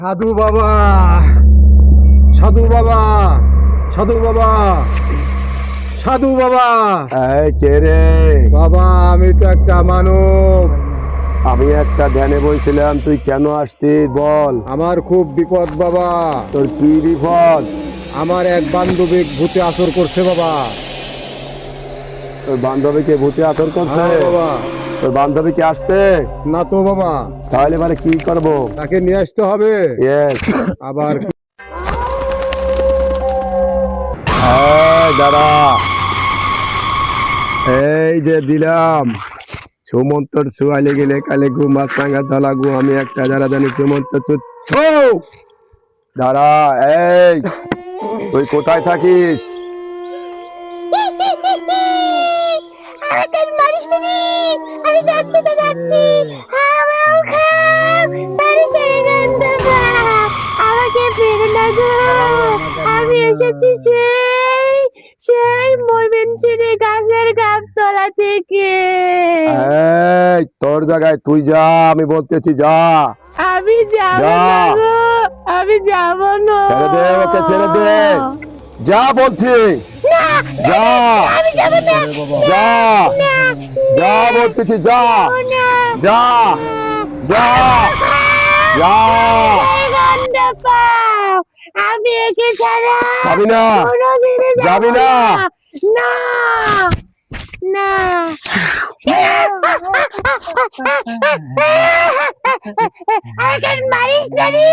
সাধু বাবা, সাধু বাবা, সাধু বাবা, সাধু বাবা। এই কে রে? বাবা আমি তো একটা মানব। আমি একটা ধ্যানে বইছিলাম, তুই কেন আসছিস বল? আমার খুব বিপদ বাবা। তোর কি বিপদ? আমার এক বান্ধবী ভূতে আসর করছে বাবা। তোর বান্ধবীকে ভূতে আতর করছে? হ্যাঁ বাবা। তোর বান্ধবী কি আসছে? না তো বাবা। তাহলে মানে কি করবো? তাকে নিয়ে আসতে হবে। Yes. আবার দাঁড়া, এই যে দিলাম সুমন্তর সুয়ালে গেলে কালে গু মাছ সাঙ্গা ধলা গু আমি একটা যারা জানি সুমন্ত চুচ্ছো। দাঁড়া, এই তুই কোথায় থাকিস? আমাকে মারিস তুমি। আমি যাচ্ছি তো যাচ্ছি। আমাও খাও। মানুষের গন্ধ পাও। আমাকে ফেরো না গো। আমি এসেছি সেই ময়মনসিংহে গাছের গাছতলা থেকে। এই তোর জায়গায় তুই যা, আমি বলতেছি যা। আমি যাব যা। না গো। আমি যাব না। ছেড়ে দে ওকে, ছেড়ে দে। যা বলছি, না, যা। আমি যাব না। যা, না, যা বলতেছি যা, না। যা, যা, যা। গন্ধ পাও। আমি একে ছাড়া যাবি না, কোনোদিনই যাব যাবি না। না। না, আমাকে মারিস না রে।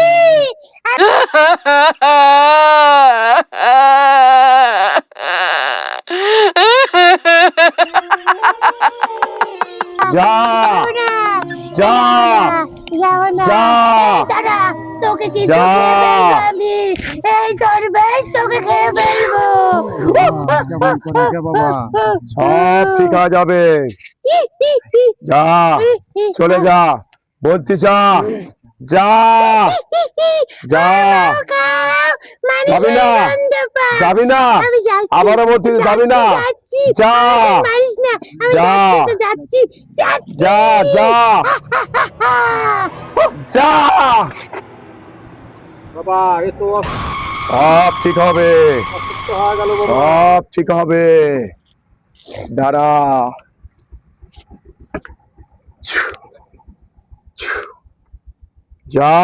যা, যা, যাব না। যা। এই দাঁড়া, তোকে কিন্তু যা। খেয়ে ফেলবো আমি। এই তোর বেশ তোকে খেয়ে ফেলবো। কেমন করে কে বাবা? সব ঠিক হয়ে যাবে। যা, চলে যা বলছি, যা, যা, যা। যাবি না, যাবি না। আবারও বলছি যাবি না। যা, যা, যা, যা, যা। বাবা এ তো সব ঠিক হবে, অসুস্থ হয়ে গেল বাবা। সব ঠিক হবে। দাঁড়া, যা,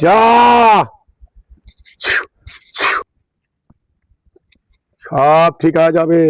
যা। সব ঠিক হয়ে যাবে।